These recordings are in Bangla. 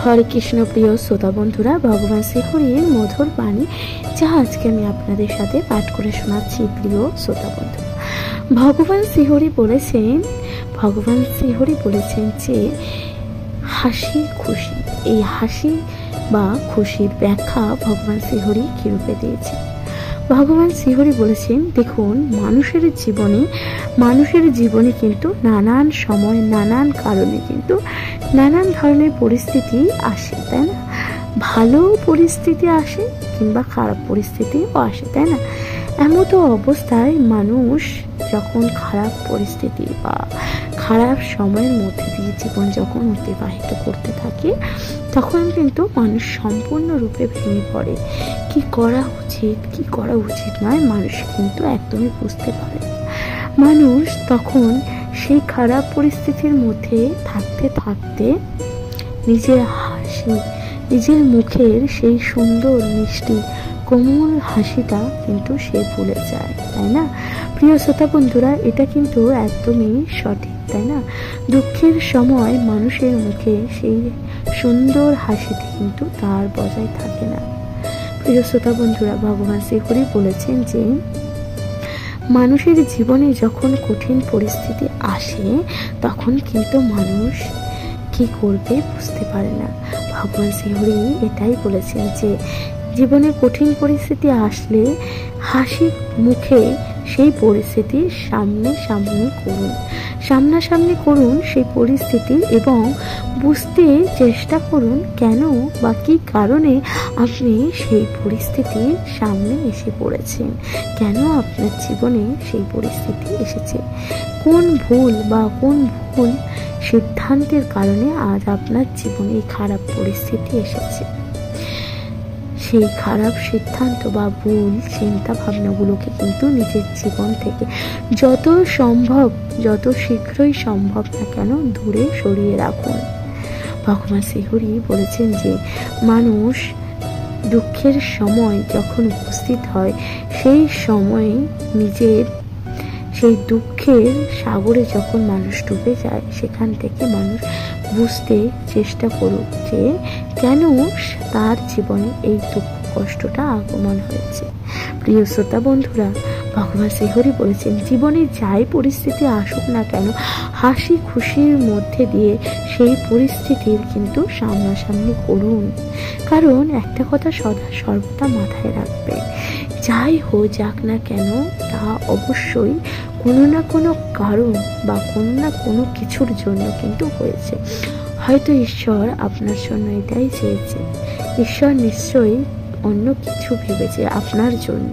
হরে কৃষ্ণ প্রিয় শ্রোতা বন্ধুরা, ভগবান শ্রীহরির মধুর বাণী যা আজকে আমি আপনাদের সাথে পাঠ করে শোনাচ্ছি। প্রিয় শ্রোতা বন্ধুরা, ভগবান শ্রীহরি বলেছেন যে হাসি খুশি, এই হাসি বা খুশির ব্যাখ্যা ভগবান শ্রীহরি কি রূপে দিয়েছে। ভগবান শ্রীহরি বলেছেন, দেখুন, মানুষের জীবনে কিন্তু নানান সময় নানান কারণে কিন্তু নানান ধরনের পরিস্থিতি আসে, তাই না? ভালো পরিস্থিতি আসে কিংবা খারাপ পরিস্থিতিও আসে, তাই না? এমতো অবস্থায় মানুষ যখন খারাপ পরিস্থিতি বা খারাপ সময়ের মধ্যে দিয়ে জীবন যখন অতিবাহিত করতে থাকে, তখন কিন্তু মানুষ সম্পূর্ণরূপে ভেঙে পড়ে। কি করা উচিত কি করা উচিত নয় মানুষ কিন্তু একদমই বুঝতে পারে। মানুষ তখন সেই খারাপ পরিস্থিতির মধ্যে থাকতে থাকতে নিজের হাসি, নিজের মুখের সেই সুন্দর মিষ্টি কোমল হাসিটা কিন্তু সে ভুলে যায়, তাই না? প্রিয় শ্রোতা বন্ধুরা, এটা কিন্তু একদমই সঠিক, তাই না? দুঃখের সময় মানুষের মুখে সেই সুন্দর হাসিটি কিন্তু তার বজায় থাকে না। প্রিয় শ্রোতা বন্ধুরা, ভগবান শ্রীহরি বলেছেন যে মানুষের জীবনে যখন কঠিন পরিস্থিতি আসে তখন কিন্তু মানুষ কি করবে বুঝতে পারে না। ভগবান শ্রীহরি এটাই বলেছেন যে জীবনে কঠিন পরিস্থিতি আসলে হাসি মুখে সেই পরিস্থিতি সামনাসামনি করুন সেই পরিস্থিতি, এবং বুঝতে চেষ্টা করুন কেন বা কি কারণে আপনি সেই পরিস্থিতির সামনে এসে পড়েছেন, কেন আপনার জীবনে সেই পরিস্থিতি এসেছে, কোন ভুল সিদ্ধান্তের কারণে আজ আপনার জীবনে এই খারাপ পরিস্থিতি এসেছে। সেই খারাপ সিদ্ধান্ত বা ভুল চিন্তা ভাবনাগুলোকে কিন্তু নিজের জীবন থেকে যত শীঘ্রই সম্ভব না কেন দূরে সরিয়ে রাখুন। ভগবান শ্রীহরি বলেছেন যে মানুষ দুঃখের সময় যখন উপস্থিত হয় সেই সময়ে নিজের সেই দুঃখের সাগরে যখন মানুষ ডুবে যায়, সেখান থেকে মানুষ বুঝতে চেষ্টা করুক যে কেন তার জীবনে এই দুঃখ কষ্টটা আগমন হয়েছে। প্রিয় শ্রোতা বন্ধুরা, ভগবান শ্রীহরি বলেছেন জীবনে যাই পরিস্থিতি আসুক না কেন হাসি খুশির মধ্যে দিয়ে সেই পরিস্থিতির কিন্তু সামনাসামনি করুন। কারণ একটা কথা সর্বদা মাথায় রাখবেন, যাই হয়ে যাক না কেন তা অবশ্যই কোনো না কোনো কারণ বা কোনো না কোনো কিছুর জন্য কিন্তু হয়েছে। হয়তো ঈশ্বর আপনার জন্য এটাই চেয়েছে, ঈশ্বর নিশ্চয়ই অন্য কিছু ভেবেছে আপনার জন্য।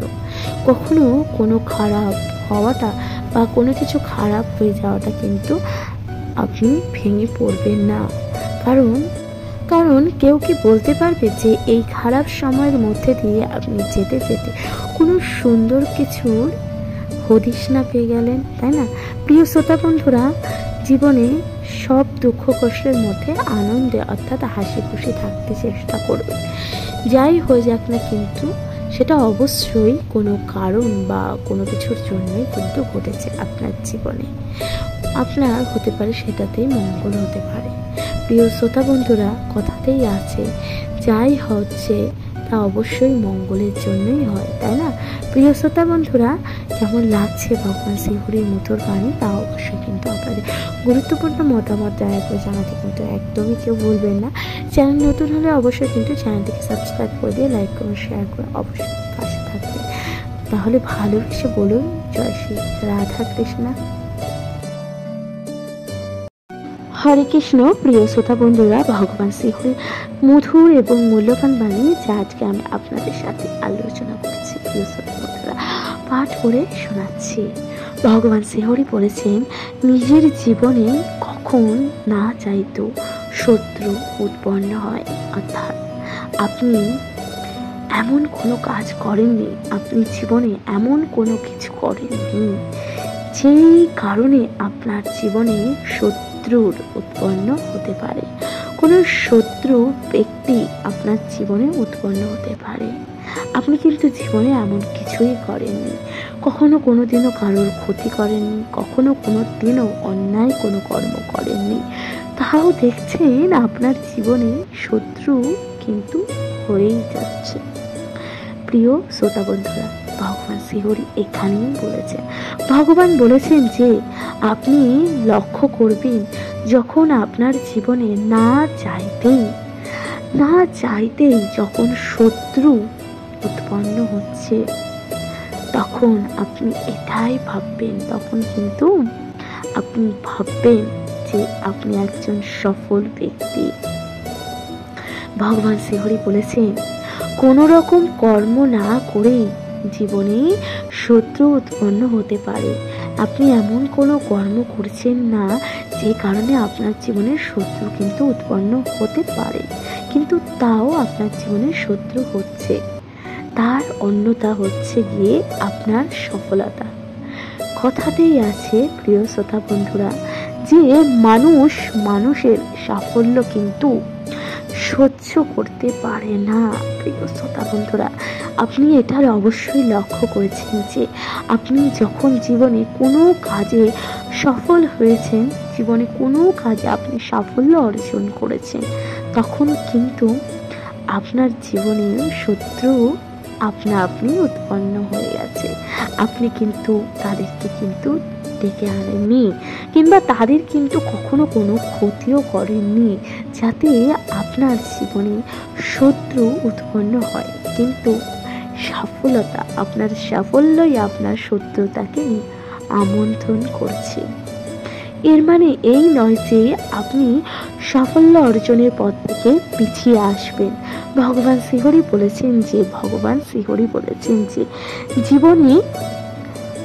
কখনো কোনো খারাপ হওয়াটা বা কোনো কিছু খারাপ হয়ে যাওয়াটা কিন্তু আপনি ভেঙে পড়বেন না। কারণ কেউ কি বলতে পারবে যে এই খারাপ সময়ের মধ্যে দিয়ে আপনি যেতে যেতে কোনো সুন্দর কিছুর হদিশ না পেয়ে গেলেন, তাই না? প্রিয় শ্রোতা বন্ধুরা, জীবনে সব দুঃখ কষ্টের মধ্যে আনন্দে অর্থাৎ হাসি খুশি থাকতে চেষ্টা করবেন। যাই হয়ে যাক না কিন্তু সেটা অবশ্যই কোনো কারণ বা কোনো কিছুর জন্যই কিন্তু ঘটেছে আপনার জীবনে। আপনার হতে পারে সেটাতেই মঙ্গল হতে পারে। প্রিয় শ্রোতা বন্ধুরা, কথাতেই আছে যাই হচ্ছে তা অবশ্যই মঙ্গলের জন্যই হয়, তাই না? প্রিয় শ্রোতা বন্ধুরা, কেমন লাগছে ভগবান শ্রীহরির মধুর বাণী তা অবশ্যই কিন্তু আপনাদের গুরুত্বপূর্ণ মতামত দয়া করে জানাতে কিন্তু একদমই কেউ ভুলবেন না। চ্যানেল নতুন হলে অবশ্যই কিন্তু চ্যানেলটিকে সাবস্ক্রাইব করে দিয়ে লাইক করুন, শেয়ার করে অবশ্যই পাশে থাকবেন। তাহলে ভালোবেসে বলুন, জয় শ্রী রাধা কৃষ্ণা। হরে কৃষ্ণ। প্রিয় শ্রোতা বন্ধুরা, ভগবান শ্রীহরির মধুর এবং মূল্যবান বাণী যা আজকে আমি আপনাদের সাথে আলোচনা করছি, প্রিয় শ্রোতা বন্ধুরা পাঠ করে শোনাচ্ছি। ভগবান শ্রীহরি বলেছেন নিজের জীবনে কখন না চাইতো শত্রু উৎপন্ন হয়, অর্থাৎ আপনি এমন কোনো কাজ করেননি, আপনি জীবনে এমন কোনো কিছু করেননি যেই কারণে আপনার জীবনে শত্রুর উৎপন্ন হতে পারে। কোনো শত্রু ব্যক্তি আপনার জীবনে উৎপন্ন হতে পারে। আপনি কিন্তু জীবনে এমন কিছুই করেননি, কখনো কোনো দিনও কারোর ক্ষতি করেননি, কখনো কোনো দিনও অন্যায় কোনো কর্ম করেননি। তাও দেখছেন আপনার জীবনে শত্রু কিন্তু হয়েই যাচ্ছে। প্রিয় শ্রোতা বন্ধুরা, ভগবান শ্রীহরি এখানেই বলেছেন, ভগবান বলেছেন যে আপনি লক্ষ্য করবেন যখন আপনার জীবনে না চাইতেই যখন শত্রু উৎপন্ন হচ্ছে, তখন আপনি এটাই ভাববেন, তখন কিন্তু আপনি ভাববেন যে আপনি একজন সফল ব্যক্তি। ভগবান শ্রীহরি বলেছেন কোন রকম কর্ম না করে জীবনে শত্রু উৎপন্ন হতে পারে। আপনি এমন কোনো কর্ম করছেন না যে কারণে আপনার জীবনে শত্রু কিন্তু উৎপন্ন হতে পারে, কিন্তু তাও আপনার জীবনে শত্রু হচ্ছে। তার অন্যতা হচ্ছে গিয়ে আপনার সফলতা। কথাতেই আছে প্রিয় শ্রোতা বন্ধুরা, যে মানুষের সাফল্য কিন্তু সহ্য করতে পারে না। প্রিয় শ্রোতা বন্ধুরা, আপনি এটার অবশ্যই লক্ষ্য করেছেন যে আপনি যখন জীবনে কোনো কাজে সফল হয়েছেন, জীবনে কোনো কাজে আপনি সাফল্য অর্জন করেছেন, তখন কিন্তু আপনার জীবনে শত্রু আপনি উৎপন্ন হয়ে গেছে। আপনি কিন্তু তাদেরকে কিন্তু ডেকে আনেননি, কিংবা তাদের কিন্তু কখনো কোনো ক্ষতিও করেননি যাতে আপনার জীবনে শত্রু উৎপন্ন হয়। কিন্তু আপনার সাফল্যই আপনার শত্রুতাকে আমন্ত্রণ করছে। এর মানে এই নয় যে আপনি সাফল্য অর্জনের পথ থেকে পিছিয়ে আসবেন। ভগবান শ্রীহরি বলেছেন যে জীবনে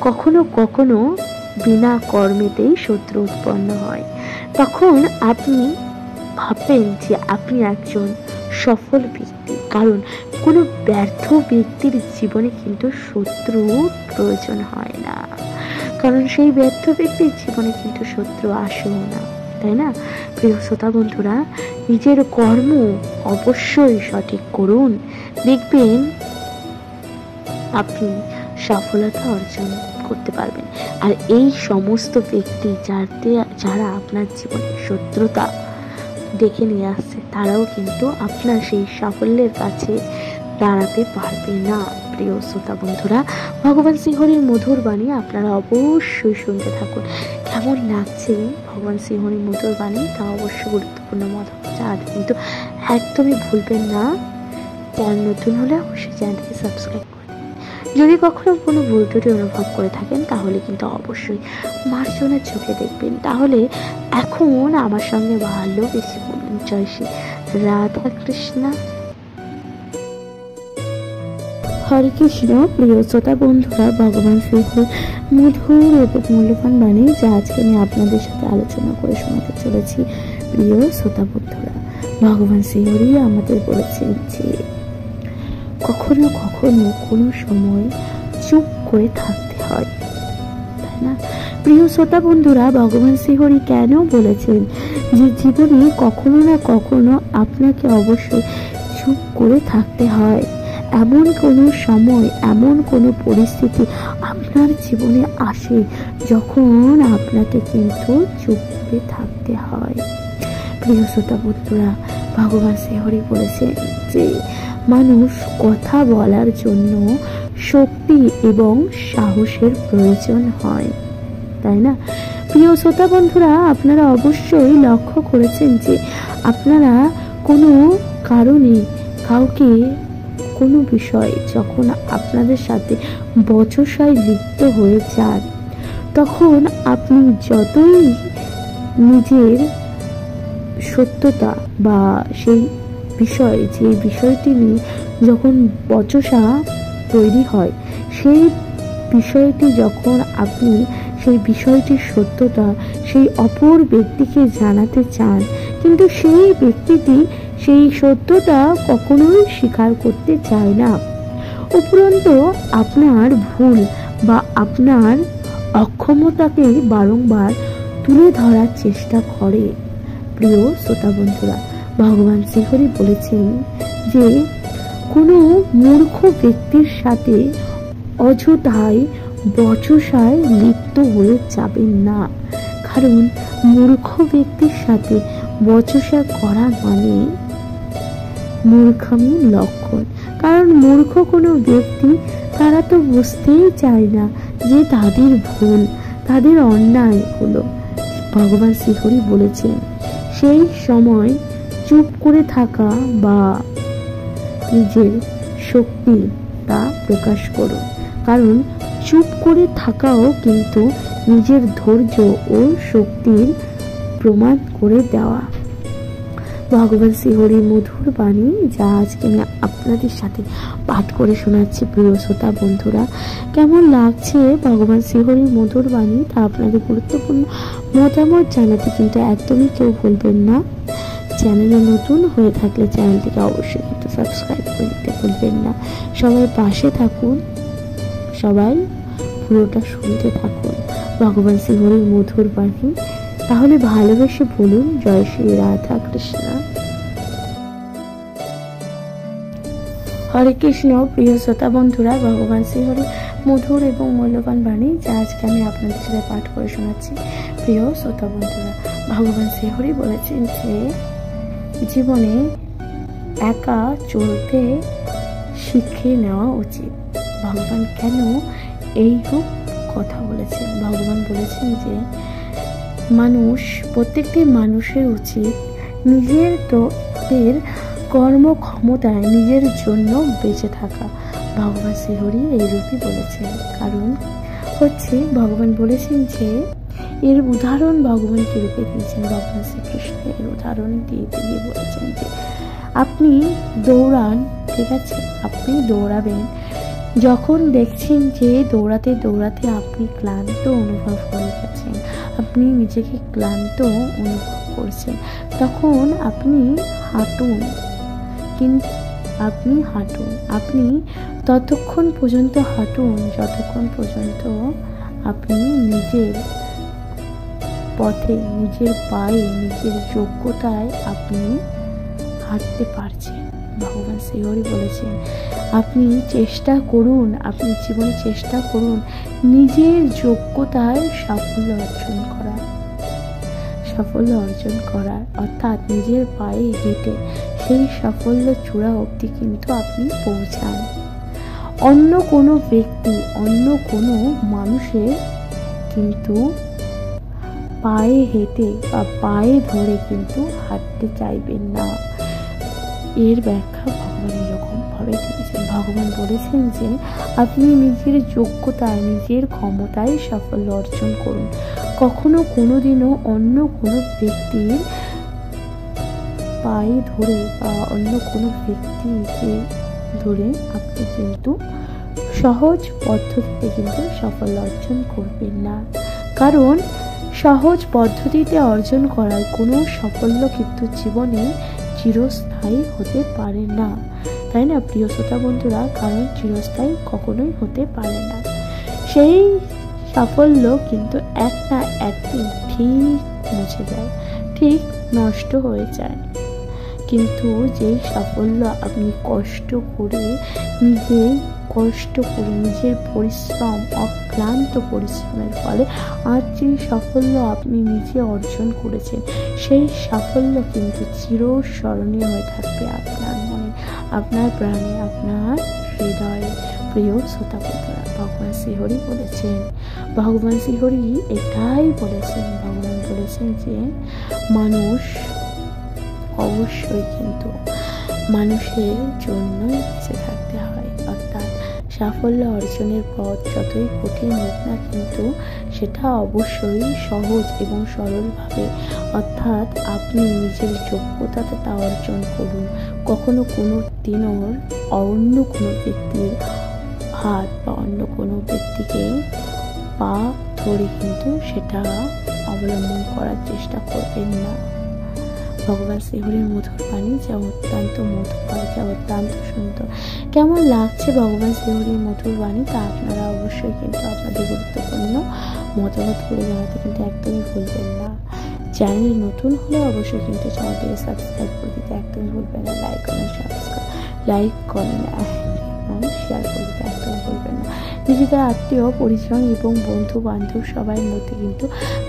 কখনো কখনো বিনা কর্মেতেই শত্রু উৎপন্ন হয়। তখন আপনি ভাববেন যে আপনি একজন সফল ব্যক্তি, কারণ কোনো ব্যর্থ ব্যক্তির জীবনে কিন্তু শত্রু প্রয়োজন হয় না, কারণ সেই ব্যর্থ ব্যক্তির জীবনে কিন্তু শত্রু আসেও না, তাই না? প্রিয় শ্রোতা বন্ধুরা, নিজের কর্ম অবশ্যই সঠিক করুন, দেখবেন আপনি সফলতা অর্জন করতে পারবেন। আর এই সমস্ত ব্যক্তি যারা আপনার জীবনে শত্রুতা ডেকে নিয়ে আসছে, তারাও কিন্তু আপনার সেই সাফল্যের কাছে দাঁড়াতে পারবে না। প্রিয় শ্রোতা বন্ধুরা, ভগবান শ্রীহরির মধুর বাণী আপনারা অবশ্যই শুনতে থাকুন। কেমন লাগছে ভগবান শ্রীহরির মধুর বাণী তা অবশ্যই গুরুত্বপূর্ণ মত জানাতে কিন্তু একদমই ভুলবেন না। চ্যানেল নতুন হলে অবশ্যই চ্যানেলটিকে সাবস্ক্রাইব করবেন। যদি কখনো কোনো ভুল ত্রুটি অনুভব করে থাকেন তাহলে কিন্তু অবশ্যই মার্জনের চোখে দেখবেন। তাহলে এখন আমার সঙ্গে ভালোবেসে বলুন, জয় শ্রী রাধা কৃষ্ণ, হরে কৃষ্ণ। প্রিয় শ্রোতা বন্ধুরা, ভগবান শ্রীহরির মধুর এবং মূল্যবান বাণী যা আজকে আমি আপনাদের সাথে আলোচনা করে শোনাতে চলেছি। প্রিয় শ্রোতা বন্ধুরা, ভগবান শ্রীহরি আমাদের বলেছেন যে কখনো কখনো কোনো সময় চুপ করে থাকতে হয়, তাই না? প্রিয় শ্রোতা বন্ধুরা, ভগবান শ্রীহরি কেন বলেছেন যে জীবনে কখনো না কখনো আপনাকে অবশ্যই চুপ করে থাকতে হয়। এমন কোনো সময়, এমন কোনো পরিস্থিতি আপনার জীবনে আসে যখন আপনাকে কিন্তু চুপ করে থাকতে হয়। প্রিয় শ্রোতা বন্ধুরা, ভগবান শ্রীহরি বলেছেন যে মানুষ কথা বলার জন্য শক্তি এবং সাহসের প্রয়োজন হয়, তাই না? প্রিয় শ্রোতা বন্ধুরা, আপনারা অবশ্যই লক্ষ্য করেছেন যে আপনারা কোনো কারণে কাউকে কোনো বিষয় যখন আপনাদের সাথে বচসায় লিপ্ত হয়ে যান, তখন আপনি যতই নিজের সত্যতা বা সেই বিষয়, যে বিষয়টি নিয়ে যখন বচসা তৈরি হয়, সেই বিষয়টি যখন আপনি সেই বিষয়টির সত্যতা সেই অপর ব্যক্তিকে জানাতে চান, কিন্তু সেই ব্যক্তিটি সেই সত্যতা কখনোই স্বীকার করতে চায় না, উপরন্তু আপনার ভুল বা আপনার অক্ষমতাকে বারংবার তুলে ধরার চেষ্টা করে। প্রিয় শ্রোতা বন্ধুরা, ভগবান শ্রীহরি বলেছেন যে কোনো মূর্খ ব্যক্তির সাথে অযথায় বচসায় লিপ্ত হয়ে যাবেন না, কারণ মূর্খ ব্যক্তির সাথে বচসা করা মানে মূর্খামির লক্ষণ। কারণ মূর্খ কোনো ব্যক্তি, তারা তো বুঝতেই চায় না যে তাদের ভুল, তাদের অন্যায় হলো। ভগবান শ্রীহরি বলেছেন, সেই সময় চুপ করে থাকা বা নিজের শক্তি তা প্রকাশ করুন। কারণ চুপ করে থাকাও কিন্তু নিজের ধৈর্য ও শক্তির প্রমাণ করে দেওয়া। ভগবান শ্রীহরির মধুর বাণী, যা আজকে আমি আপনাদের সাথে পাঠ করে শোনাচ্ছি। প্রিয় শ্রোতা বন্ধুরা, কেমন লাগছে ভগবান শ্রীহরির মধুর বাণী, তা আপনাদের গুরুত্বপূর্ণ মতামত জানাতে কিন্তু একদমই কেউ ভুলবেন না। চ্যানেলে নতুন হয়ে থাকলে চ্যানেলটিকে অবশ্যই কিন্তু সাবস্ক্রাইব করে দিতে ভুলবেন না। সবাই পাশে থাকুন, সবাই পুরোটা শুনতে থাকুন ভগবান শ্রীহরির মধুর বাণী। তাহলে ভালোবেসে বলুন, জয় শ্রী রাধা কৃষ্ণ। হরে কৃষ্ণ। প্রিয় শ্রোতা বন্ধুরা, ভগবান শ্রীহরি মধুর এবং মূল্যবান বাণী, যা আজকে আমি আপনাদের সাথে পাঠ করে শোনাচ্ছি। প্রিয় শ্রোতা বন্ধুরা, ভগবান শ্রীহরি বলেছেন যে জীবনে একা চলতে শিখে নেওয়া উচিত। ভগবান কেন এইরূপ কথা বলেছেন? ভগবান বলেছেন যে প্রত্যেকটি মানুষের উচিত নিজের কর্মক্ষমতায় নিজের জন্য বেঁচে থাকা। ভগবান শ্রীহরি এইরূপই বলেছেন। কারণ ভগবান বলেছেন যে এর উদাহরণ ভগবান কি রূপে দিয়েছেন? ভগবান শ্রীকৃষ্ণ এর উদাহরণ দিয়ে বলেছেন যে আপনি দৌড়ান, ঠিক আছে, আপনি দৌড়াবেন, যখন দেখছেন যে দৌড়াতে দৌড়াতে আপনি ক্লান্ত অনুভব হয়ে গেছেন, আপনি নিজেকে ক্লান্ত অনুভব করছেন, তখন আপনি হাঁটুন। আপনি ততক্ষণ পর্যন্ত হাঁটুন যতক্ষণ পর্যন্ত আপনি নিজের পথে, নিজের পায়ে, নিজের যোগ্যতায় আপনি হাঁটতে পারছেন। ভগবান শ্রীহরি বলেছেন আপনি চেষ্টা করুন, আপনি জীবনে চেষ্টা করুন নিজের যোগ্যতায় সাফল্য অর্জন করার, অর্থাৎ নিজের পায়ে হেঁটে সেই সাফল্য চূড়া অবধি কিন্তু আপনি পৌঁছান। অন্য কোনো ব্যক্তি, অন্য কোনো মানুষের কিন্তু পায়ে হেঁটে বা পায়ে ধরে কিন্তু হাঁটতে চাইবেন না। এর ব্যাখ্যা ভগবান এরকম ভাবে দিয়েছেন। ভগবান বলেছেন যে আপনি নিজের যোগ্যতায়, নিজের ক্ষমতায় সাফল্য অর্জন করুন। কখনো কোনোদিনও অন্য কোনো ব্যক্তির পায়ে ধরে বা অন্য কোনো ব্যক্তিকে ধরে আপনি কিন্তু সহজ পদ্ধতিতে কিন্তু সাফল্য অর্জন করবেন না। কারণ সহজ পদ্ধতিতে অর্জন করার কোনো সাফল্য কিন্তু জীবনে চিরস্থায়ী হতে পারে না, তাই না প্রিয় শ্রোতা বন্ধুরা? কারণ চিরস্থায়ী কখনোই হতে পারে না। সেই সাফল্য কিন্তু এক না একদিন ঠিক মুছে যায়, ঠিক নষ্ট হয়ে যায়। কিন্তু যেই সাফল্য আপনি কষ্ট করে নিজের পরিশ্রম, অক্লান্ত পরিশ্রমের ফলে আজ যে সাফল্য আপনি নিজে অর্জন করেছেন, সেই সাফল্য কিন্তু চিরস্মরণীয় হয়ে থাকবে আপনার মনে, আপনার প্রাণে, আপনার হৃদয়ে। প্রিয় শ্রোতা বন্ধুরা, ভগবান শ্রীহরি বলেছেন, ভগবান শ্রীহরি এটাই বলেছেন। ভগবান বলেছেন যে মানুষ অবশ্যই কিন্তু মানুষের জন্যই বেঁচে থাকতে হয়। অর্থাৎ সাফল্য অর্জনের পথ যতই কঠিন হোক না, কিন্তু সেটা অবশ্যই সহজ এবং সরলভাবে, অর্থাৎ আপনি নিজের যোগ্যতাতে তা অর্জন করুন। কখনো কোনো দিনও অন্য কোনো ব্যক্তির হাত বা অন্য কোনো ব্যক্তিকে পা ধরে কিন্তু সেটা অবলম্বন করার চেষ্টা করবেন না। ভগবান শ্রীহরির মধুর বাণী যা অত্যন্ত মধুর, যা অত্যন্ত সুন্দর। কেমন লাগছে ভগবান শ্রীহরির মধুর বাণী, তা আপনারা অবশ্যই কিন্তু আপনাদের গুরুত্বপূর্ণ মতামত করে জানাতে কিন্তু একদমই ভুলবেন না। চ্যানেল নতুন হলে অবশ্যই কিন্তু চ্যানেলটিকে সাবস্ক্রাইব করে দিতে একদমই ভুলবেন না। লাইক করেন, তখন শেয়ার করে দিতে একদম ভুলবেন না। নিজেদের আত্মীয় পরিজন এবং বন্ধু বান্ধব সবার মধ্যে কিন্তু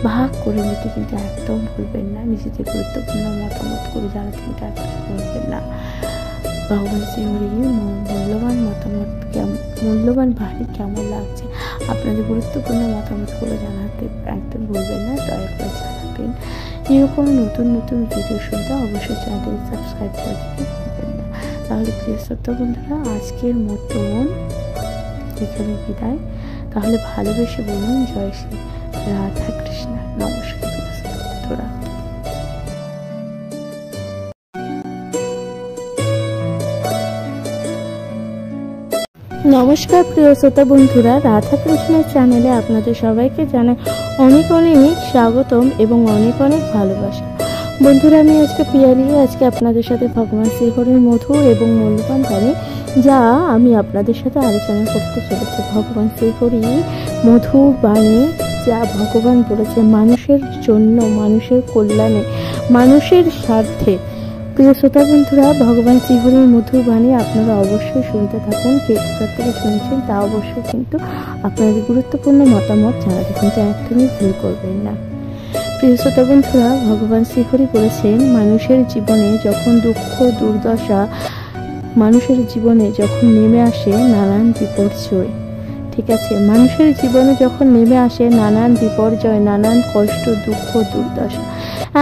ভাগ করে নিতে কিন্তু একদম ভুলবেন না। নিজেদের গুরুত্বপূর্ণ মতামত করে জানাতে কিন্তু একদম ভুলবেন না। ভগবান শ্রীহরি মূল্যবান মতামত মূল্যবান বাণী কেমন লাগছে, আপনাদের গুরুত্বপূর্ণ মতামতগুলো জানাতে একদম ভুলবেন না, দয়া করে জানাবেন। এরকম নতুন নতুন ভিডিও শুনতে অবশ্যই চ্যানেলটি সাবস্ক্রাইব করে দিতে ভুলবেন না। তাহলে প্রিয় শ্রোতা বন্ধুরা, আজকের মতন এখানে বিদায়। তাহলে ভালোবেসে বলুন জয় শ্রী রাধা কৃষ্ণ। নমস্কার প্রিয় শ্রোতা বন্ধুরা। নমস্কার প্রিয় শ্রোতা বন্ধুরা, রাধা কৃষ্ণের চ্যানেলে আপনাদের সবাইকে জানাই অনেক অনেক স্বাগতম এবং অনেক অনেক ভালোবাসা। বন্ধুরা, আমি আজকে আপনাদের সাথে ভগবান শ্রীহরির মধুর এবং মূল্যবান বাণী যা আমি আপনাদের সাথে আলোচনা করতে চলেছি। ভগবান শ্রীহরি মধুর বাণী যা ভগবান বলেছে মানুষের জন্য, মানুষের কল্যাণে, মানুষের স্বার্থে। প্রিয় শ্রোতা বন্ধুরা, ভগবান শ্রীহরির মধুর বাণী আপনারা অবশ্যই শুনতে থাকুন। কে কোথা থেকে শুনছেন তা অবশ্যই কিন্তু আপনাদের গুরুত্বপূর্ণ মতামত জানাতে কিন্তু একদমই ভুল করবেন না। প্রিয় শ্রোতা বন্ধুরা, ভগবান শ্রীহরি বলেছেন মানুষের জীবনে যখন দুঃখ দুর্দশা, মানুষের জীবনে যখন নেমে আসে নানান বিপর্যয়, ঠিক আছে, মানুষের জীবনে যখন নেমে আসে নানান বিপর্যয়, নানান কষ্ট, দুঃখ দুর্দশা,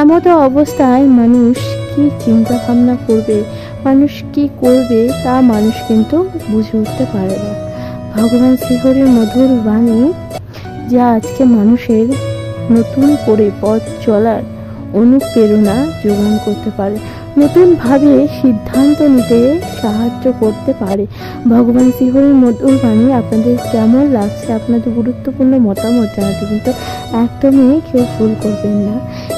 এমত অবস্থায় মানুষ কি চিন্তা ভাবনা করবে, মানুষ কি করবে তা মানুষ কিন্তু বুঝে উঠতে পারে না। ভগবান শ্রীহরির মধুর বাণী যা আজকে মানুষের নতুন করে পথ চলার অনুপ্রেরণা যোগান করতে পারে, নতুনভাবে সিদ্ধান্ত নিতে সাহায্য করতে পারে। ভগবান শ্রীহরির মধুর বাণী আপনাদের কেমন লাগছে, আপনাদের গুরুত্বপূর্ণ মতামত জানাতে কিন্তু একদমই কেউ ভুল করবেন না।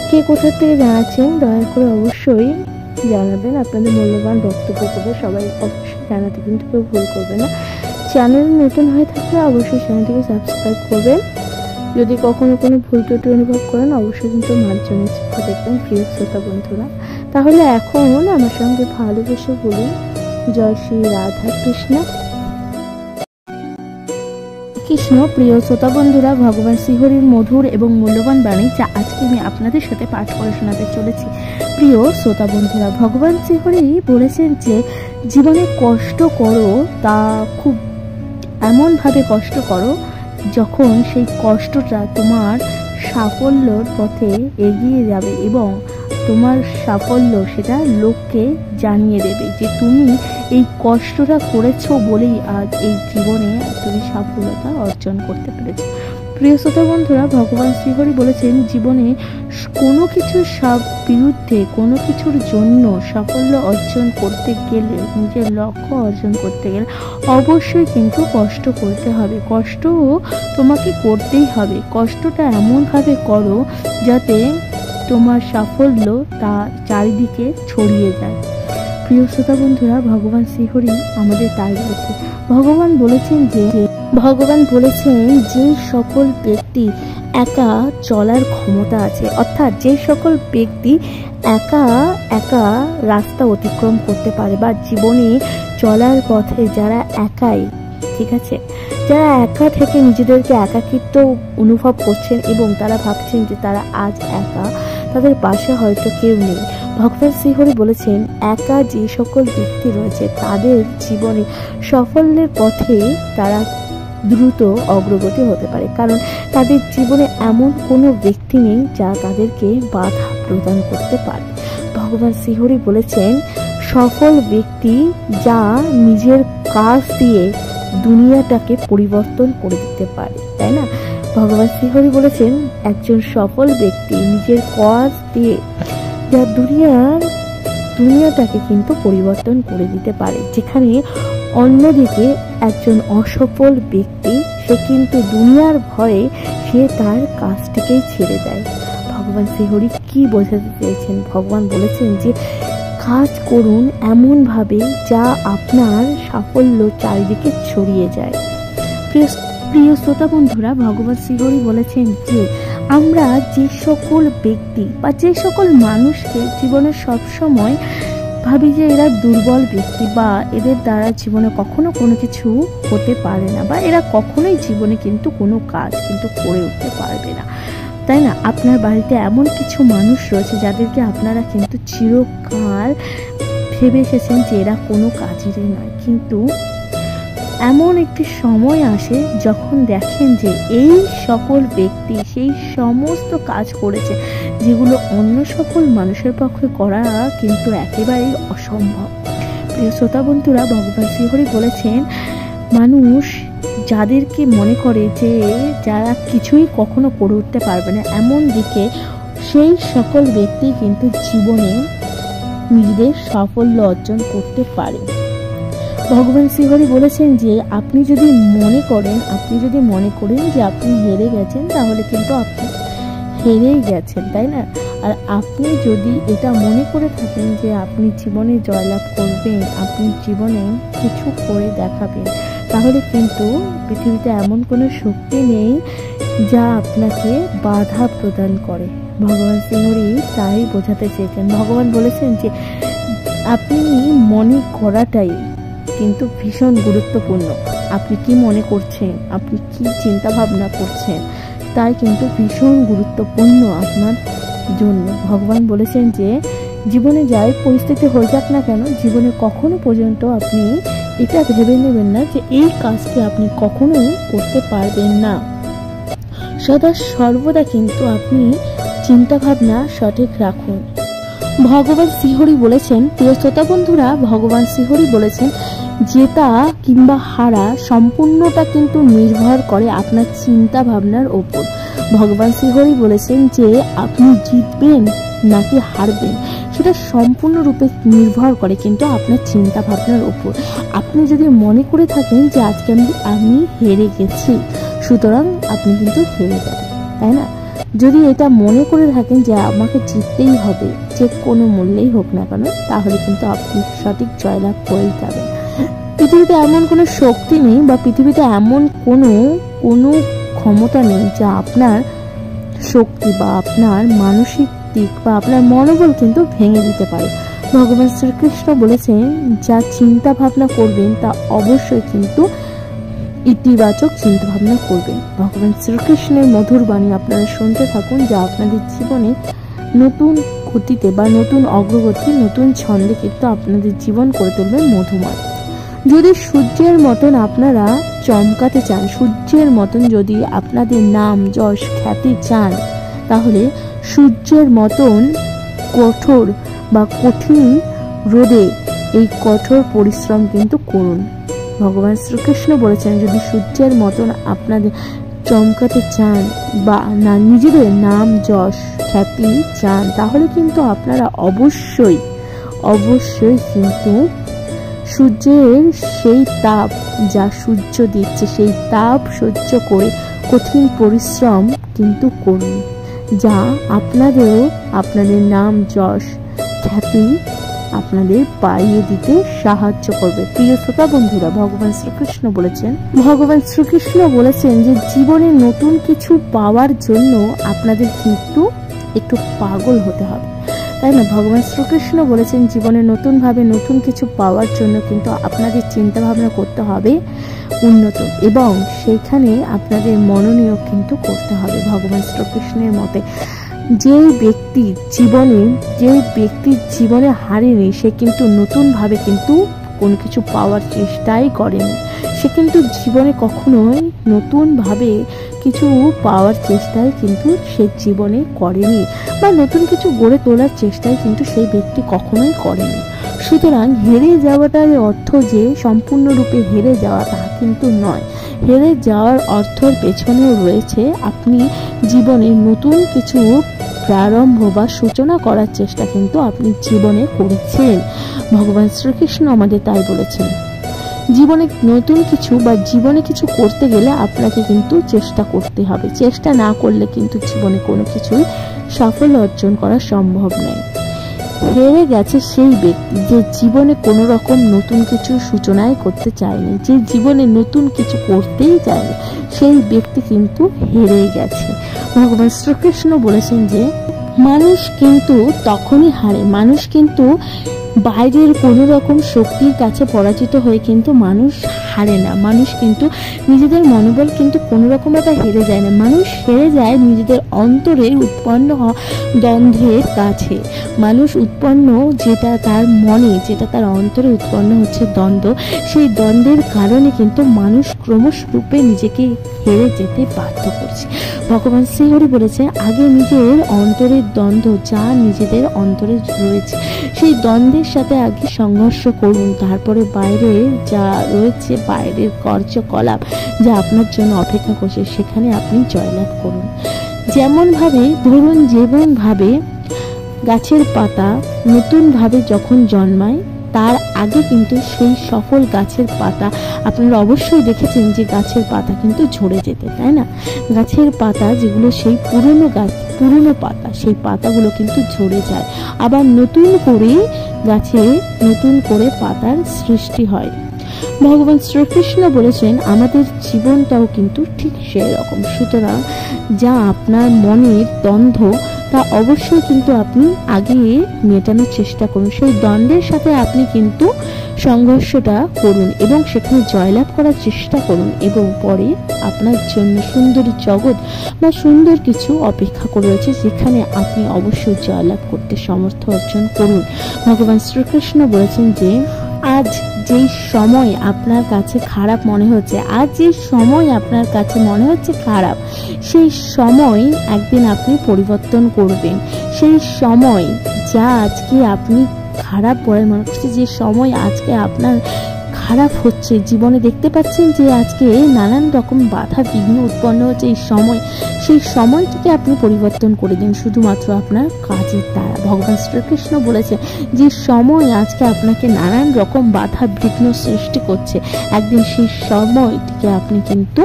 কে কোথা থেকে জানাচ্ছেন দয়া করে অবশ্যই জানাবেন। আপনাদের মূল্যবান বক্তব্য করে সবাই অবশ্যই জানাতে কিন্তু কেউ ভুল করবে না। চ্যানেল নতুন হয়ে থাকলে অবশ্যই চ্যানেলটিকে সাবস্ক্রাইব করবেন। যদি কখনো কোনো ভুল ত্রুটি অনুভব করেন অবশ্যই কিন্তু মার্জনের চিত্র দেখবেন প্রিয় শ্রোতা বন্ধুরা। তাহলে এখন আমার সঙ্গে ভালোবেসে বলুন জয় শ্রী রাধা কৃষ্ণ। কৃষ্ণ। প্রিয় শ্রোতা বন্ধুরা, ভগবান শ্রীহরির মধুর এবং মূল্যবান বাণী যা আজকে আমি আপনাদের সাথে পাঠ করে শোনাতে চলেছি। প্রিয় শ্রোতা বন্ধুরা, ভগবান শ্রীহরি বলেছেন যে জীবনে কষ্ট করো, তা খুব এমনভাবে কষ্ট করো যখন সেই কষ্টটা তোমার সাফল্যর পথে এগিয়ে যাবে এবং তোমার সাফল্য সেটা লোককে জানিয়ে দেবে যে তুমি এই কষ্টটা করেছো বলেই আজ এই জীবনে তুমি সাফল্যতা অর্জন করতে পেরেছো। প্রিয় শ্রোতা বন্ধুরা, ভগবান শ্রীহরি বলেছেন জীবনে কোনো কিছুর বিরুদ্ধে, কোনো কিছুর জন্য সাফল্য অর্জন করতে গেলে, নিজের লক্ষ্য অর্জন করতে গেলে অবশ্যই কিন্তু কষ্ট করতে হবে। কষ্টও তোমাকে করতেই হবে। কষ্টটা এমনভাবে করো যাতে তোমার সাফল্য তা চারিদিকে ছড়িয়ে যায়। প্রিয় শ্রোতা বন্ধুরা, ভগবান শ্রীহরি আমাদের তাই বলেছে। ভগবান বলেছেন যে সকল ব্যক্তি একা চলার ক্ষমতা আছে, অর্থাৎ যে সকল ব্যক্তি একা একা রাস্তা অতিক্রম করতে পারে বা জীবনে চলার পথে যারা একাই, ঠিক আছে, যারা একা থেকে নিজেদেরকে একাকিত্ব অনুভব করছেন এবং তারা ভাবছেন যে তারা আজ একা, তাদের পাশে হয়তো কেউ নেই। ভগবান শ্রীহরি বলেছেন একা যে সকল ব্যক্তি রয়েছে তাদের জীবনে সাফল্যের পথে তারা দ্রুত অগ্রগতি হতে পারে, কারণ তাদের জীবনে এমন কোনো ব্যক্তি নেই যা তাদেরকে বাধা প্রদান করতে পারে। ভগবান শ্রীহরি বলেছেন সফল ব্যক্তি যা নিজের কাজ দিয়ে দুনিয়াটাকে পরিবর্তন করে দিতে পারে, তাই না? ভগবান শ্রীহরি বলেছেন একজন সফল ব্যক্তি নিজের কাজ দিয়ে যা দুনিয়াটাকে কিন্তু পরিবর্তন করে দিতে পারে, যেখানে অন্যদিকে একজন অসফল ব্যক্তি সে কিন্তু দুনিয়ার ভয়ে সে তার কাজটিকেই ছেড়ে দেয়। ভগবান শ্রীহরি কি বোঝাতে চেয়েছেন? ভগবান বলেছেন যে কাজ করুন এমনভাবে যা আপনার সাফল্য চারিদিকে ছড়িয়ে যায়। প্রিয় শ্রোতা বন্ধুরা, ভগবান শ্রীহরি বলেছেন যে আমরা যে সকল ব্যক্তি বা যে সকল মানুষকে জীবনে সবসময় ভাবি যে এরা দুর্বল ব্যক্তি বা এদের দ্বারা জীবনে কখনো কোনো কিছু হতে পারে না, বা এরা কখনোই জীবনে কিন্তু কোনো কাজ কিন্তু করে উঠতে পারবে না, তাই না? আপনার বাড়িতে এমন কিছু মানুষ রয়েছে যাদেরকে আপনারা কিন্তু চিরকাল ভেবে এসেছেন যে এরা কোনো কাজেরই নয়, কিন্তু এমন একটি সময় আসে যখন দেখেন যে এই সকল ব্যক্তি সেই সমস্ত কাজ করেছে যেগুলো অন্য সকল মানুষের পক্ষে করা কিন্তু একেবারেই অসম্ভব। প্রিয় শ্রোতা বন্ধুরা, ভগবান শ্রীহরি বলেছেন মানুষ যাদেরকে মনে করে যে যারা কিছুই কখনো করে উঠতে পারবে না, এমন দিকে সেই সকল ব্যক্তি কিন্তু জীবনে নিজেদের সাফল্য অর্জন করতে পারে। ভগবান শ্রীহরি বলেছেন যে আপনি যদি মনে করেন যে আপনি হেরে গেছেন, তাহলে কিন্তু আপনি হেরেই গেছেন, তাই না? আর আপনি যদি এটা মনে করে থাকেন যে আপনি জীবনে জয়লাভ করবেন, আপনি জীবনে কিছু করে দেখাবেন, তাহলে কিন্তু পৃথিবীতে এমন কোনো শক্তি নেই যা আপনাকে বাধা প্রদান করে। ভগবান শ্রীহরি তাই বোঝাতে চেয়েছেন। ভগবান বলেছেন যে আপনি মনে করাটাই কিন্তু ভীষণ গুরুত্বপূর্ণ। আপনি কি মনে করছেন, আপনি কি চিন্তা ভাবনা করছেন, তাই কিন্তু ভীষণ গুরুত্বপূর্ণ আপনার জন্য। ভগবান বলেছেন যে জীবনে যাই পরিস্থিতি হয়ে যাক না কেন, জীবনে কখনো পর্যন্ত আপনি এটা ভেবে নেবেন না যে এই কাজটি আপনি কখনোই করতে পারবেন না। সদা সর্বদা কিন্তু আপনি চিন্তা ভাবনা সঠিক রাখুন। ভগবান শ্রীহরি বলেছেন, প্রিয় শ্রোতা বন্ধুরা, ভগবান শ্রীহরি বলেছেন জেতা কিংবা হারা সম্পূর্ণটা কিন্তু নির্ভর করে আপনার চিন্তা ভাবনার ওপর। ভগবান শ্রীহরি বলেছেন যে আপনি জিতবেন নাকি হারবেন সেটা সম্পূর্ণরূপে নির্ভর করে কিন্তু আপনার চিন্তা ভাবনার ওপর। আপনি যদি মনে করে থাকেন যে আজকে আমি হেরে গেছি, সুতরাং আপনি কিন্তু হেরে যাবেন, তাই না? যদি এটা মনে করে থাকেন যে আমাকে জিততেই হবে যে কোনো মূল্যেই হোক না কেন, তাহলে কিন্তু আপনি সঠিক জয়লাভ করেই যাবেন। পৃথিবীতে এমন কোনো শক্তি নেই বা পৃথিবীতে এমন কোনো ক্ষমতা নেই যা আপনার শক্তি বা আপনার মানসিক দিক বা আপনার মনোবল কিন্তু ভেঙে দিতে পারে। ভগবান শ্রীকৃষ্ণ বলেছেন যা চিন্তা ভাবনা করবেন তা অবশ্যই কিন্তু ইতিবাচক চিন্তা ভাবনা করবেন। ভগবান শ্রীকৃষ্ণের মধুর বাণী আপনারা শুনতে থাকুন, যা আপনাদের জীবনে নতুন গতিতে বা নতুন অগ্রগতি, নতুন ছন্দে কিন্তু আপনাদের জীবন করে তুলবে মধুময়। যদি সূর্যের মতন আপনারা চমকাতে চান, সূর্যের মতন যদি আপনাদের নাম যশ খ্যাতি চান, তাহলে সূর্যের মতন কঠোর বা কঠিন রোদে এই কঠোর পরিশ্রম কিন্তু করুন। ভগবান শ্রীকৃষ্ণ বলেছেন যদি সূর্যের মতন আপনাদের চমকাতে চান বা না নিজেদের নাম যশ খ্যাতি চান, তাহলে কিন্তু আপনারা অবশ্যই কিন্তু সূর্যের সেই তাপ যা সূর্য দিচ্ছে সেই তাপ সহ্য করে কঠিন পরিশ্রম কিন্তু করুন, যা আপনাদের নাম যশ খ্যাতি আপনাদের পাইয়ে দিতে সাহায্য করবে। প্রিয় শ্রোতা বন্ধুরা, ভগবান শ্রীকৃষ্ণ বলেছেন যে জীবনে নতুন কিছু পাওয়ার জন্য আপনাদের কিন্তু একটু পাগল হতে হবে, তাই না? ভগবান শ্রীকৃষ্ণ বলেছেন জীবনে নতুন কিছু পাওয়ার জন্য কিন্তু আপনাদের চিন্তা ভাবনা করতে হবে উন্নত, এবং সেইখানে আপনাদের মনোনিয়োগ কিন্তু করতে হবে। ভগবান শ্রীকৃষ্ণের মতে যে ব্যক্তির জীবনে হারেনি, সে কিন্তু নতুনভাবে কিন্তু কোনো কিছু পাওয়ার চেষ্টাই করেনি। সে কিন্তু জীবনে কখনোই নতুনভাবে কিছু পাওয়ার চেষ্টাই কিন্তু সে জীবনে করেনি, বা নতুন কিছু গড়ে তোলার চেষ্টাই কিন্তু সেই ব্যক্তি কখনোই করেনি। সুতরাং হেরে যাওয়াটার অর্থ যে সম্পূর্ণরূপে হেরে যাওয়া তা কিন্তু নয়। হেরে যাওয়ার অর্থের পেছনেও রয়েছে আপনি জীবনে নতুন কিছু প্রারম্ভ বা সূচনা করার চেষ্টা কিন্তু আপনি জীবনে করেছেন। ভগবান শ্রীকৃষ্ণ আমাদের তাই বলেছেন, জীবনে নতুন কিছু বা জীবনে কিছু করতে গেলে আপনাকে কিন্তু চেষ্টা করতে হবে। চেষ্টা না করলে কিন্তু জীবনে কোনো কিছুই সাফল্য অর্জন করা সম্ভব নয়। হেরে গেছে সেই ব্যক্তি যে জীবনে কোনো রকম নতুন কিছু সূচনায় করতে চায়নি, যে জীবনে নতুন কিছু করতেই চায়নি, সেই ব্যক্তি কিন্তু হেরে গেছে। ভগবান শ্রীকৃষ্ণ বলেছেন যে মানুষ কিন্তু তখনই হারে, মানুষ কিন্তু বাইরের কোনো রকম শক্তির কাছে পরাজিত হয়ে কিন্তু মানুষ হারে না, মানুষ কিন্তু নিজেদের মনোবল কিন্তু কোনো রকম ভাবে হেরে যায় না, মানুষ হেরে যায় নিজেদের অন্তরে উৎপন্ন হওয়া দ্বন্দ্বের কাছে। মানুষ উৎপন্ন যেটা তার মনে, যেটা তার অন্তরে উৎপন্ন হচ্ছে দ্বন্দ্ব, সেই দ্বন্দ্বের কারণে কিন্তু মানুষ ক্রমশরূপে নিজেকে হেরে যেতে বাধ্য করছে। ভগবান শ্রীহরি বলেছে, আগে নিজের অন্তরের দ্বন্দ্ব যা নিজেদের অন্তরে রয়েছে সেই দ্বন্দ্বের সাথে আগে সংঘর্ষ করুন, তারপরে বাইরে যা রয়েছে, বাইরের কার্যকলাপ যা আপনার জন্য অপেক্ষা করছে সেখানে আপনি জয়লাভ করুন। যেমন ভাবে গাছের পাতা নতুন ভাবে যখন জন্মায় তার আগে কিন্তু সেই সফল গাছের পাতা, আপনারা অবশ্যই দেখেছেন যে গাছের পাতা কিন্তু ঝরে যেতে, তাই না? গাছের পাতা যেগুলো সেই পুরনো পাতা, সেই পাতাগুলো কিন্তু ঝরে যায়, আবার নতুন করে পাতার সৃষ্টি হয়। ভগবান শ্রীকৃষ্ণ বলেছেন আমাদের জীবনটাও কিন্তু ঠিক সেই রকম। সুতরাং যা আপনার মনের দ্বন্দ্ব তা অবশ্যই কিন্তু আপনি আগে মেটানোর চেষ্টা করুন, সেই দ্বন্দ্বের সাথে আপনি কিন্তু সংঘর্ষটা করুন এবং সেখানে জয়লাভ করার চেষ্টা করুন, এবং পরে আপনার জন্য সুন্দর জগৎ বা সুন্দর কিছু অপেক্ষা করে রয়েছে যেখানে আপনি অবশ্যই জয়লাভ করতে সমর্থ অর্জন করুন। ভগবান শ্রীকৃষ্ণ বলেছেন যে আজ যেই সময় আপনার কাছে খারাপ মনে হচ্ছে, খারাপ, সেই সময় একদিন আপনি পরিবর্তন করবেন। সেই সময় যা আজকে আপনি খারাপ বলে মনে করছে, যে সময় আজকে আপনার খারাপ হচ্ছে জীবনে, দেখতে পাচ্ছেন যে আজকে নানান রকম বাধা বিঘ্ন উৎপন্ন হচ্ছে, সেই সময়টিকে আপনি পরিবর্তন করে দিন শুধুমাত্র আপনার কাজের দ্বারা। ভগবান শ্রীকৃষ্ণ বলেছে যে সময় আজকে আপনাকে নানান রকম বাধা বিঘ্ন সৃষ্টি করছে, একদিন সেই সময়টিকে আপনি কিন্তু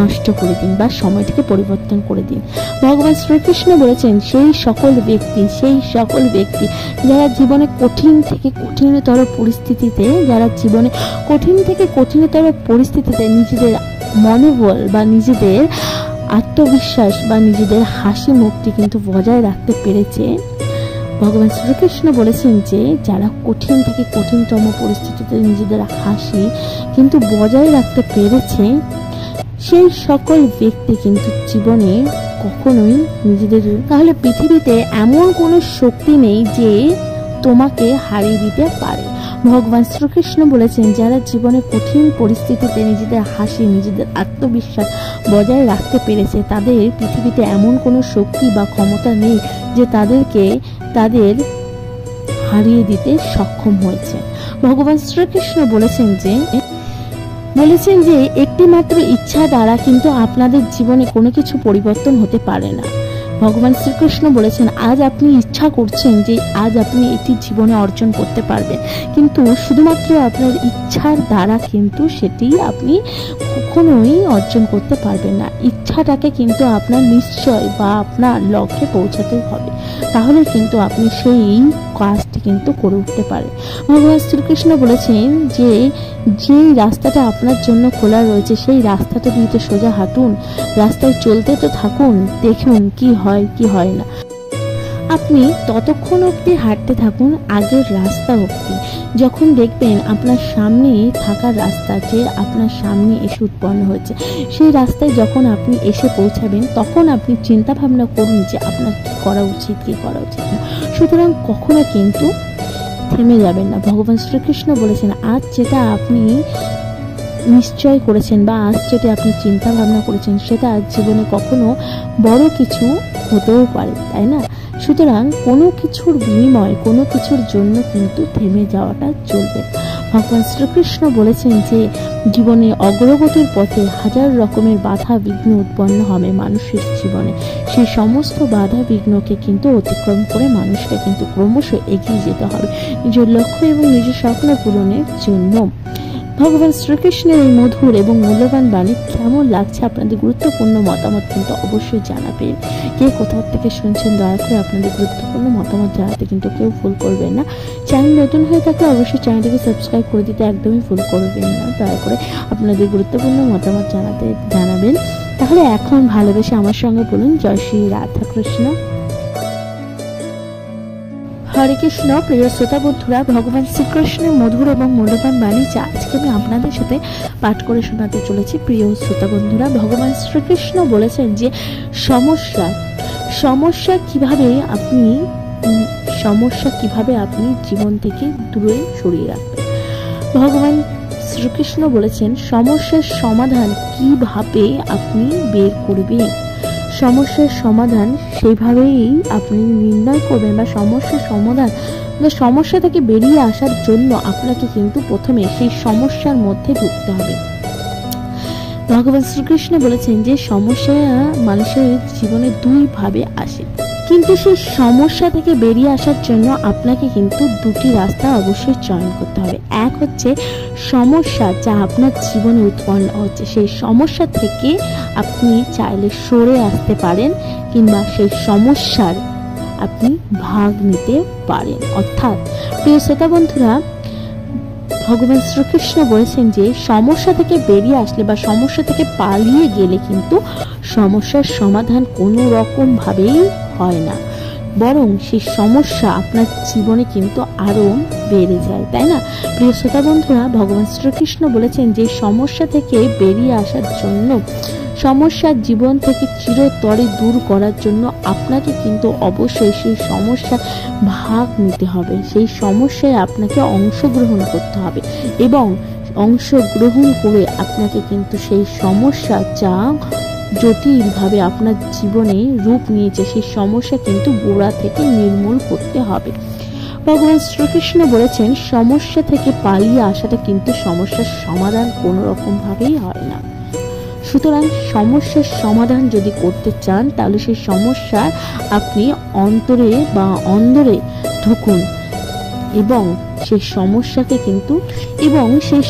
নষ্ট করে দিন বা সময়টিকে পরিবর্তন করে দিন। ভগবান শ্রীকৃষ্ণ বলেছেন সেই সকল ব্যক্তি যারা জীবনে কঠিন থেকে কঠিনতর পরিস্থিতিতে নিজেদের মনোবল বা নিজেদের আত্মবিশ্বাস বা নিজেদের হাসি মুখটি কিন্তু বজায় রাখতে পেরেছে। ভগবান শ্রীকৃষ্ণ বলেছেন যে যারা কঠিন থেকে কঠিনতম পরিস্থিতিতে নিজেদের হাসি কিন্তু বজায় রাখতে পেরেছে, সেই সকল ব্যক্তি কিন্তু জীবনে কখনোই তাহলে পৃথিবীতে এমন কোনো শক্তি নেই যে তোমাকে হারিয়ে দিতে পারে। ভগবান শ্রীকৃষ্ণ বলেছেন যারা জীবনে কঠিন পরিস্থিতিতে নিজেদের হাসি, নিজেদের আত্মবিশ্বাস বজায় রাখতে পেরেছে, তাদের পৃথিবীতে এমন কোনো শক্তি বা ক্ষমতা নেই যে তাদের হারিয়ে দিতে সক্ষম হয়েছে। ভগবান শ্রীকৃষ্ণ বলেছেন যে একটি মাত্র ইচ্ছা দ্বারা কিন্তু আপনাদের জীবনে কোনো কিছু পরিবর্তন হতে পারে না। ভগবান শ্রীকৃষ্ণ বলেছেন আজ আপনি ইচ্ছা করছেন যে আজ আপনি এটি জীবনে অর্জন করতে পারবেন, কিন্তু শুধুমাত্র আপনার ইচ্ছার দ্বারা কিন্তু সেটি আপনি কখনোই অর্জন করতে পারবেন না। ইচ্ছাটাকে কিন্তু আপনার নিশ্চয় বা আপনার লক্ষ্যে পৌঁছাতে হবে, তাহলে কিন্তু আপনি সেই কাজটি কিন্তু করে উঠতে পারেন। ভগবান শ্রীকৃষ্ণ বলেছেন যে যেই রাস্তাটা আপনার জন্য খোলা রয়েছে সেই রাস্তাটা দিয়ে তো সোজা হাঁটুন, রাস্তায় চলতে তো থাকুন, দেখুন কি হয় কি হয় না। আপনি ততক্ষণ অবধি হাঁটতে থাকুন আগের রাস্তা অবধি, যখন দেখবেন আপনার সামনে থাকা রাস্তা যে আপনার সামনে এসে উৎপন্ন হচ্ছে, সেই রাস্তায় যখন আপনি এসে পৌঁছাবেন তখন আপনি চিন্তা ভাবনা করুন যে আপনার কি করা উচিত না। সুতরাং কখনো কিন্তু থেমে যাবেন না। ভগবান শ্রীকৃষ্ণ বলেছেন আজ যেটা আপনি নিশ্চয় করেছেন বা আজ যেটা আপনি চিন্তা ভাবনা করেছেন সেটা আজ জীবনে কখনো বড় কিছু হতেও পারে, তাই না? সুতরাং কোনো কিছুর বিনিময়, কোনো কিছুর জন্য কিন্তু থেমে যাওয়াটা চলবে। ভগবান শ্রীকৃষ্ণ বলেছেন যে জীবনে অগ্রগতির পথে হাজার রকমের বাধা বিঘ্ন উৎপন্ন হবে মানুষের জীবনে, সেই সমস্ত বাধা বিঘ্নকে কিন্তু অতিক্রম করে মানুষকে কিন্তু ক্রমশ এগিয়ে যেতে হবে নিজের লক্ষ্য এবং নিজের স্বপ্ন পূরণের জন্য। ভগবান শ্রীকৃষ্ণের এই মধুর এবং মূল্যবান বাণী কেমন লাগছে আপনাদের গুরুত্বপূর্ণ মতামত কিন্তু অবশ্যই জানাবেন। কে কোথাও থেকে শুনছেন দয়া করে আপনাদের গুরুত্বপূর্ণ মতামত জানাতে কিন্তু কেউ ভুল করবেন না। চ্যানেল নতুন হয়ে থাকলে অবশ্যই চ্যানেলটিকে সাবস্ক্রাইব করে দিতে একদমই ভুল করবেন না। দয়া করে আপনাদের গুরুত্বপূর্ণ মতামত জানাবেন। তাহলে এখন ভালোবেসে আমার সঙ্গে বলুন জয় শ্রী রাধা কৃষ্ণ। হরে কৃষ্ণ। প্রিয় শ্রোতা বন্ধুরা, ভগবান শ্রীকৃষ্ণের মধুর এবং মূল্যবান বাণী যা আজকে আমি আপনাদের সাথে পাঠ করে শোনাতে চলেছি। প্রিয় শ্রোতা বন্ধুরা, ভগবান শ্রীকৃষ্ণ বলেছেন যে সমস্যা কিভাবে আপনি জীবন থেকে দূরে সরিয়ে রাখবেন। ভগবান শ্রীকৃষ্ণ বলেছেন সমস্যার সমাধান কিভাবে আপনি বের করবেন। সমস্যার সমাধান সেইভাবেই আপনি নির্ণয় করবেন, বা সমস্যা থেকে বেরিয়ে আসার জন্য আপনাকে কিন্তু প্রথমে সেই সমস্যার মধ্যে ঢুকতে হবে। ভগবান শ্রীকৃষ্ণ বলেছেন যে সমস্যা মানুষের জীবনে দুই ভাবে আসে, কিন্তু সেই সমস্যা থেকে বেরিয়ে আসার জন্য আপনাকে কিন্তু দুটি রাস্তা অবশ্যই চয়ন করতে হবে। এক হচ্ছে সমস্যা যা আপনার জীবনে উৎপন্ন হচ্ছে, সেই সমস্যা থেকে আপনি চাইলে সরে আসতে পারেন, কিংবা সেই সমস্যার আপনি ভাগ নিতে পারেন। অর্থাৎ প্রিয় শ্রোতা বন্ধুরা, ভগবান শ্রীকৃষ্ণ বলেছেন যে সমস্যা থেকে বেরিয়ে আসলে বা সমস্যা থেকে পালিয়ে গেলে কিন্তু সমস্যার সমাধান কোনো রকম ভাবেই হয় না, বরং সেই সমস্যা আপনার জীবনে কিন্তু আরো বেড়ে যায়, তাই না? প্রিয় শ্রোতা বন্ধুরা, ভগবান শ্রীকৃষ্ণ বলেছেন যে সমস্যা থেকে বেরিয়ে আসার জন্য, সমস্যার জীবন থেকে চিরতরে দূর করার জন্য আপনাকে কিন্তু অবশ্যই সেই সমস্যার ভাগ নিতে হবে, সেই সমস্যায় আপনাকে অংশগ্রহণ করতে হবে, এবং অংশগ্রহণ করে আপনাকে কিন্তু সেই সমস্যা যা জটিলভাবে আপনার জীবনে রূপ নিয়েছে সেই সমস্যা কিন্তু গোড়া থেকে নির্মূল করতে হবে। ভগবান শ্রীকৃষ্ণ বলেছেন সমস্যা থেকে পালিয়ে আসাটা কিন্তু সমস্যার সমাধান কোনো রকম ভাবেই হয় না। সুতরাং সমস্যার সমাধান যদি করতে চান, তাহলে সেই সমস্যার আপনি অন্তরে ঢুকুন, এবং সেই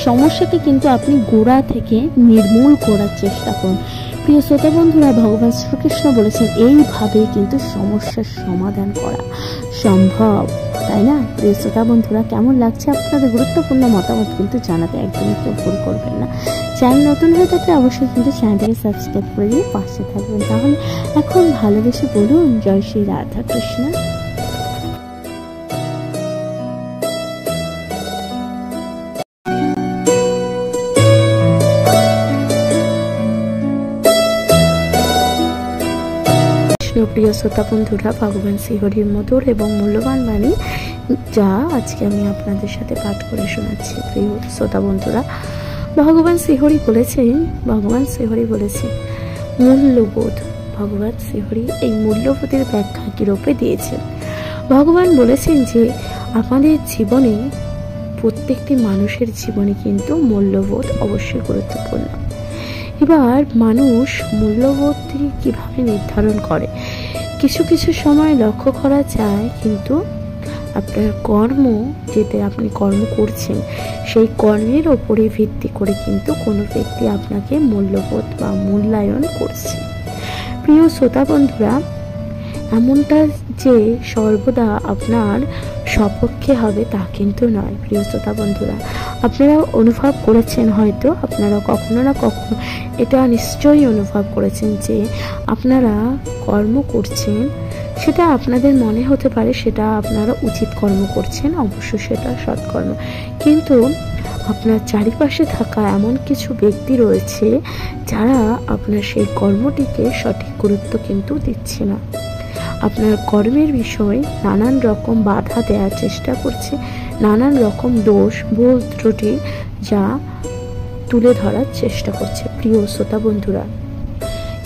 সমস্যাকে কিন্তু আপনি গোড়া থেকে নির্মূল করার চেষ্টা করুন। প্রিয় শ্রোতা বন্ধুরা, ভগবান শ্রীকৃষ্ণ বলেছেন এইভাবে কিন্তু সমস্যার সমাধান করা সম্ভব, তাই না? প্রিয় শ্রোতা বন্ধুরা, কেমন লাগছে আপনাদের গুরুত্বপূর্ণ মতামত কিন্তু জানাতে একদমই কেউ ভুল করবেন না। চ্যানেল নতুন হয়ে থাকলে অবশ্যই কিন্তু চ্যানেলটাকে সাবস্ক্রাইব করে দিয়ে পাশে থাকবেন। তাহলে এখন ভালোবেসে বলুন জয় শ্রী রাধা কৃষ্ণ। প্রিয় শ্রোতা বন্ধুরা, ভগবান শ্রীহরির মধুর এবং মূল্যবান বাণী যা আজকে আমি আপনাদের সাথে পাঠ করে শোনাচ্ছি। প্রিয় শ্রোতা বন্ধুরা, ভগবান শ্রীহরি বলেছেন মূল্যবোধ। ভগবান শ্রীহরি এই মূল্যবোধের ব্যাখ্যা কিরূপে দিয়েছেন। ভগবান বলেছেন যে আমাদের জীবনে, প্রত্যেকটি মানুষের জীবনে কিন্তু মূল্যবোধ অবশ্যই গুরুত্বপূর্ণ। এবার মানুষ মূল্যবোধটি কিভাবে নির্ধারণ করে, কিছু সময় লক্ষ্য করা যায়, কিন্তু আপনার কর্ম, যেটা আপনি কর্ম করছেন, সেই কর্মের ওপরে ভিত্তি করে কিন্তু কোনো ব্যক্তি আপনাকে মূল্যবোধ বা মূল্যায়ন করছে। প্রিয় শ্রোতা বন্ধুরা, এমনটা যে সর্বদা আপনার সপক্ষে হবে তা কিন্তু নয়। প্রিয় শ্রোতা বন্ধুরা, আপনারা অনুভব করেছেন, হয়তো আপনারা কখনো না কখনো এটা নিশ্চয়ই অনুভব করেছেন যে আপনারা কর্ম করছেন, সেটা আপনাদের মনে হতে পারে সেটা আপনারা উচিত কর্ম করছেন, অবশ্য সেটা সৎকর্ম, কিন্তু আপনার চারিপাশে থাকা এমন কিছু ব্যক্তি রয়েছে যারা আপনার সেই কর্মটিকে সঠিক গুরুত্ব কিন্তু দিচ্ছে না। আপনার কর্মের বিষয়ে নানান রকম বাধা দেওয়ার চেষ্টা করছে, নানান রকম দোষ, ভুল ত্রুটি যা তুলে ধরার চেষ্টা করছে। প্রিয় শ্রোতা বন্ধুরা,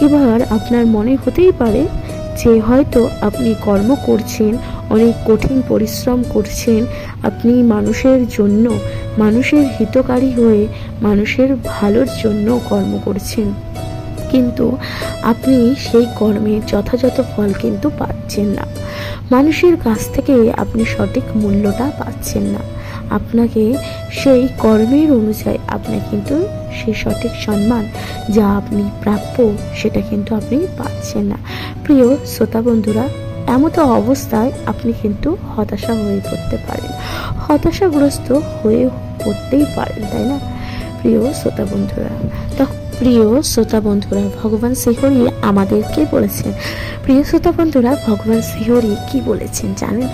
এবার আপনার মনে হতেই পারে যে হয়তো আপনি কর্ম করছেন, অনেক কঠিন পরিশ্রম করছেন, আপনি মানুষের জন্য, মানুষের হিতকারী হয়ে মানুষের ভালোর জন্য কর্ম করছেন, কিন্তু আপনি সেই কর্মের যথাযথ ফল কিন্তু পাচ্ছেন না। মানুষের কাছ থেকে আপনি সঠিক মূল্যটা পাচ্ছেন না। আপনাকে সেই কর্মের অনুযায়ী আপনি কিন্তু সেই সঠিক সম্মান যা আপনি প্রাপ্য সেটা কিন্তু আপনি পাচ্ছেন না। প্রিয় শ্রোতা বন্ধুরা, এমতো অবস্থায় আপনি কিন্তু হতাশা হয়ে পড়তে পারেন, হতাশাগ্রস্ত হয়ে পড়তেই পারেন, তাই না? প্রিয় শ্রোতা বন্ধুরা, প্রিয় শ্রোতা বন্ধুরা, ভগবান শ্রীহরি আমাদেরকে বলেছেন, প্রিয় শ্রোতা বন্ধুরা, ভগবান শ্রীহরি কি বলেছেন জানেন?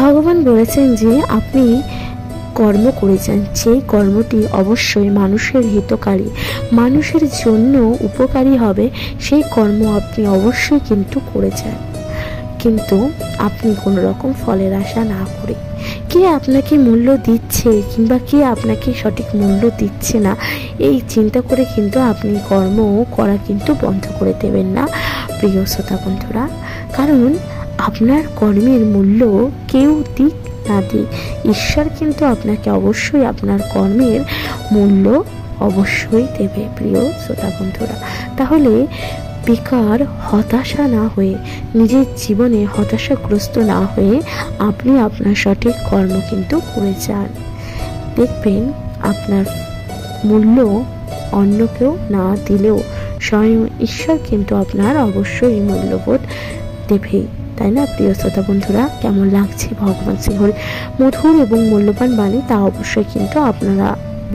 ভগবান বলেছেন যে আপনি কর্ম করে যান, যেই কর্মটি অবশ্যই মানুষের হিতকারী, মানুষের জন্য উপকারী হবে, সেই কর্ম আপনি অবশ্যই কিন্তু করে যান। কিন্তু আপনি কোনো রকম ফলের আশা না করে, কে আপনাকে মূল্য দিচ্ছে কিংবা কে আপনাকে সঠিক মূল্য দিচ্ছে না, এই চিন্তা করে কিন্তু আপনি কর্ম করা কিন্তু বন্ধ করে দেবেন না প্রিয় শ্রোতা বন্ধুরা। কারণ আপনার কর্মের মূল্য কেউ দিক না দিক, ঈশ্বর কিন্তু আপনাকে অবশ্যই আপনার কর্মের মূল্য অবশ্যই দেবে প্রিয় শ্রোতা বন্ধুরা। তাহলে বেকার হতাশা না হয়ে, নিজের জীবনে হতাশাগ্রস্ত না হয়ে আপনি আপনার সঠিক কর্ম কিন্তু করে যান। দেখবেন আপনার মূল্য অন্য কেউ না দিলেও স্বয়ং ঈশ্বর কিন্তু আপনার অবশ্যই মূল্যবোধ দেবে, তাই না প্রিয় শ্রোতা বন্ধুরা? কেমন লাগছে ভগবান শ্রীহরি মধুর এবং মূল্যবান বাণী, তা অবশ্যই কিন্তু আপনারা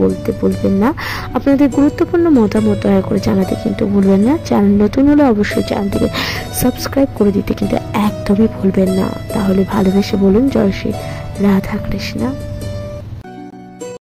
বলতে ভুলবেন না। আপনাদের গুরুত্বপূর্ণ মতামত দয়া করে জানাতে কিন্তু ভুলবেন না। চ্যানেল নতুন হলে অবশ্যই চ্যানেলটিকে সাবস্ক্রাইব করে দিতে কিন্তু একদমই ভুলবেন না। তাহলে ভালোবেসে বলুন জয় শ্রী রাধা কৃষ্ণা।